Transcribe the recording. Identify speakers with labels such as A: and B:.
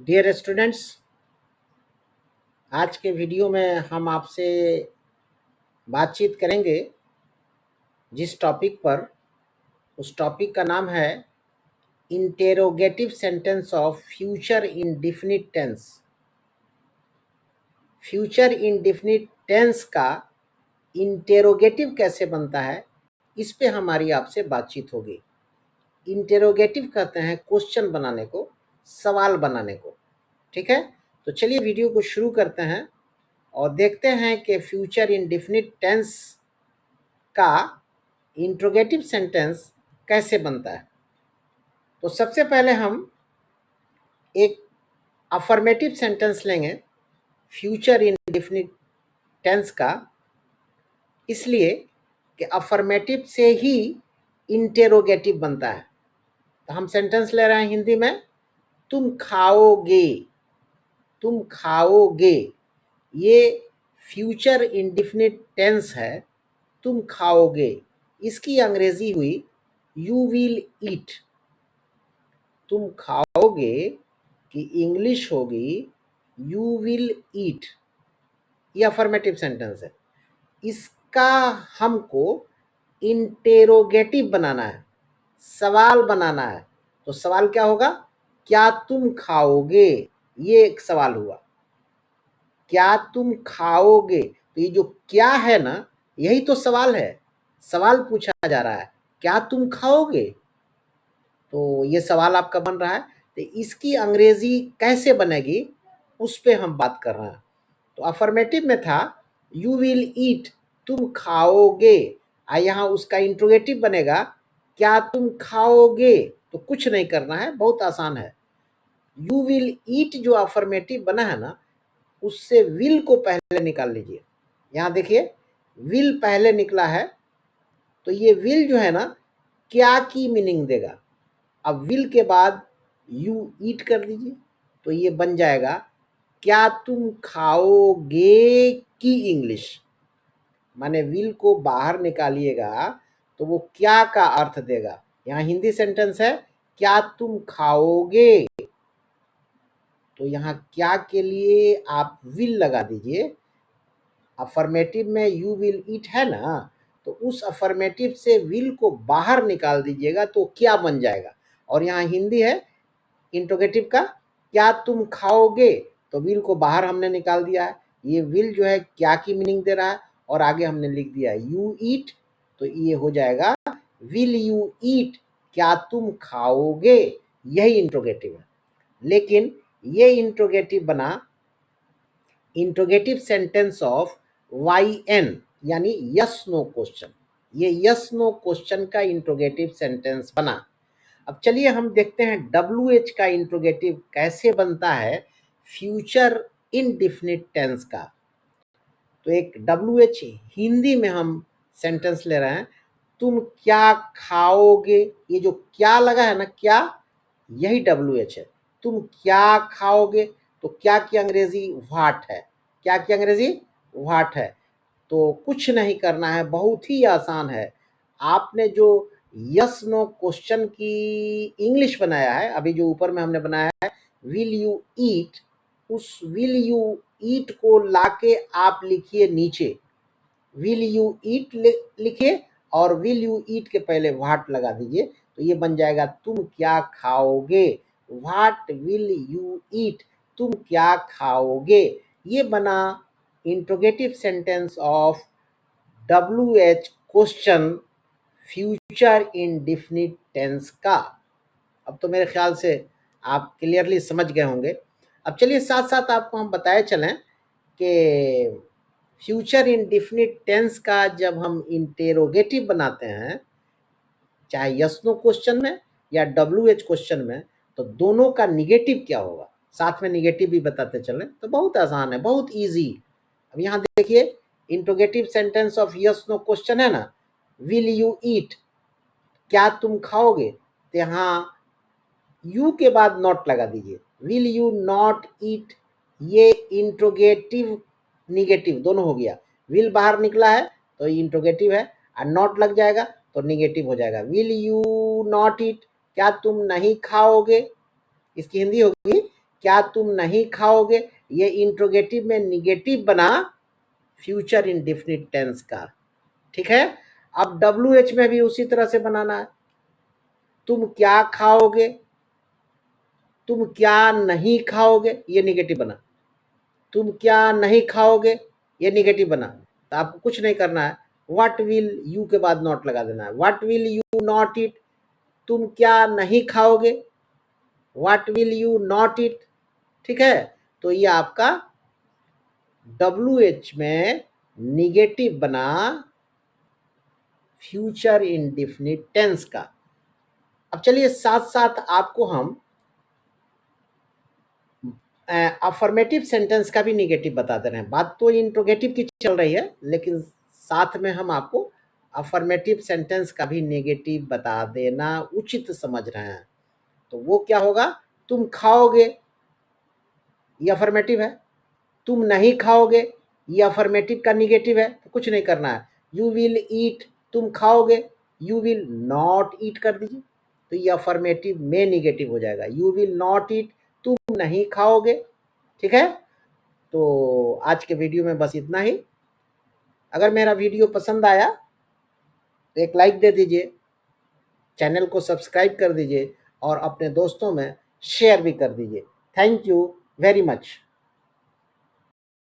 A: Dear students, आज के video में हम आपसे बातचीत करेंगे जिस टॉपिक पर, उस टॉपिक का नाम है interrogative sentence of future indefinite tense. Future indefinite tense का इंटेरोगेटिव कैसे बनता है, इस पे हमारी आपसे बातचीत होगी। इंटेरोगेटिव कहते हैं क्वेश्चन बनाने को, सवाल बनाने को। ठीक है, तो चलिए वीडियो को शुरू करते हैं और देखते हैं कि फ्यूचर इंडेफिनिट टेंस का इंट्रोगेटिव सेंटेंस कैसे बनता है। तो सबसे पहले हम एक अफर्मेटिव सेंटेंस लेंगे फ्यूचर इंडेफिनिट टेंस का, इसलिए कि अफर्मेटिव से ही इंटेरोगेटिव बनता है। तो हम सेंटेंस ले रहे हैं हिंदी में, तुम खाओगे, तुम खाओगे। ये फ्यूचर इंडेफिनिट टेंस है, तुम खाओगे। इसकी अंग्रेजी हुई यू विल ईट। तुम खाओगे की इंग्लिश होगी यू विल ईट। ये अफर्मेटिव सेंटेंस है। इसका हमको इंटेरोगेटिव बनाना है, सवाल बनाना है। तो सवाल क्या होगा? क्या तुम खाओगे? ये एक सवाल हुआ, क्या तुम खाओगे। तो ये जो क्या है ना, यही तो सवाल है। सवाल पूछा जा रहा है, क्या तुम खाओगे? तो ये सवाल आपका बन रहा है। तो इसकी अंग्रेजी कैसे बनेगी, उस पे हम बात कर रहे हैं। तो अफर्मेटिव में था यू विल ईट, तुम खाओगे। यहाँ उसका इंट्रोगेटिव बनेगा क्या तुम खाओगे। तो कुछ नहीं करना है, बहुत आसान है। यू विल ईट जो अफर्मेटिव बना है ना, उससे विल को पहले निकाल लीजिए। यहाँ देखिए विल पहले निकला है, तो ये विल जो है ना, क्या की मीनिंग देगा। अब विल के बाद यू ईट कर दीजिए, तो ये बन जाएगा क्या तुम खाओगे की इंग्लिश। माने विल को बाहर निकालिएगा तो वो क्या का अर्थ देगा। यहाँ हिंदी सेंटेंस है क्या तुम खाओगे, तो यहाँ क्या के लिए आप विल लगा दीजिए। अफर्मेटिव में यू विल ईट है ना, तो उस अफर्मेटिव से विल को बाहर निकाल दीजिएगा तो क्या बन जाएगा। और यहाँ हिंदी है इंट्रोगेटिव का, क्या तुम खाओगे। तो विल को बाहर हमने निकाल दिया है। ये विल जो है क्या की मीनिंग दे रहा है, और आगे हमने लिख दिया यू ईट, तो ये हो जाएगा विल यू ईट, क्या तुम खाओगे। यही इंट्रोगेटिव है। लेकिन ये इंट्रोगेटिव बना interrogative sentence of Y N, यानी यस नो क्वेश्चन। ये यस नो क्वेश्चन का इंट्रोगेटिव सेंटेंस बना। अब चलिए हम देखते हैं WH का इंट्रोगेटिव कैसे बनता है फ्यूचर इंडेफिनिट टेंस का। तो एक WH हिंदी में हम सेंटेंस ले रहे हैं, तुम क्या खाओगे। ये जो क्या लगा है ना, क्या, यही WH है। तुम क्या खाओगे, तो क्या की अंग्रेजी व्हाट है। क्या की अंग्रेजी व्हाट है। तो कुछ नहीं करना है, बहुत ही आसान है। आपने जो यस नो क्वेश्चन की इंग्लिश बनाया है, अभी जो ऊपर में हमने बनाया है विल यू ईट, उस विल यू ईट को लाके आप लिखिए नीचे, विल यू ईट लिखिए और विल यू ईट के पहले व्हाट लगा दीजिए, तो ये बन जाएगा तुम क्या खाओगे। व्हाट विल यू ईट, तुम क्या खाओगे। ये बना interrogative sentence of WH question future indefinite tense का। अब तो मेरे ख्याल से आप क्लियरली समझ गए होंगे। अब चलिए साथ साथ आपको हम बताए चलें कि फ्यूचर इंडेफिनिट टेंस का जब हम इंटेरोगेटिव बनाते हैं, चाहे यस नो क्वेश्चन में या WH क्वेश्चन में, तो दोनों का निगेटिव क्या होगा, साथ में निगेटिव भी बताते चलें। तो बहुत आसान है, बहुत इजी। अब यहाँ देखिए interrogative sentence of yes no question है ना, विल यू ईट, क्या तुम खाओगे। तो यहाँ यू के बाद नॉट लगा दीजिए, विल यू नॉट ईट। ये इंट्रोगेटिव निगेटिव दोनों हो गया। विल बाहर निकला है तो ये इंट्रोगेटिव है, और नॉट लग जाएगा तो निगेटिव हो जाएगा। विल यू नॉट ईट, क्या तुम नहीं खाओगे। इसकी हिंदी होगी क्या तुम नहीं खाओगे, ये इंट्रोगेटिव में निगेटिव बना फ्यूचर इंडेफिनिट टेंस का। ठीक है, अब WH में भी उसी तरह से बनाना है। तुम क्या खाओगे, तुम क्या नहीं खाओगे, ये निगेटिव बना। तुम क्या नहीं खाओगे, ये निगेटिव बना। तो आपको कुछ नहीं करना है, व्हाट विल यू के बाद नॉट लगा देना है। What will you not eat, तुम क्या नहीं खाओगे, what will you not eat. ठीक है, तो ये आपका WH में निगेटिव बना फ्यूचर इंडेफिनिट टेंस का। अब चलिए साथ साथ आपको हम अफर्मेटिव सेंटेंस का भी निगेटिव बता दे रहे हैं। बात तो इंट्रोगेटिव की चल रही है, लेकिन साथ में हम आपको अफर्मेटिव सेंटेंस का भी नेगेटिव बता देना उचित समझ रहे हैं। तो वो क्या होगा, तुम खाओगे, ये अफर्मेटिव है। तुम नहीं खाओगे, ये अफर्मेटिव का निगेटिव है, तो कुछ नहीं करना है। यू विल ईट, तुम खाओगे, यू विल नॉट ईट कर दीजिए, तो ये अफर्मेटिव में निगेटिव हो जाएगा। यू विल नॉट ईट, तुम नहीं खाओगे। ठीक है, तो आज के वीडियो में बस इतना ही। अगर मेरा वीडियो पसंद आया तो एक लाइक दे दीजिए, चैनल को सब्सक्राइब कर दीजिए और अपने दोस्तों में शेयर भी कर दीजिए। Thank you very much.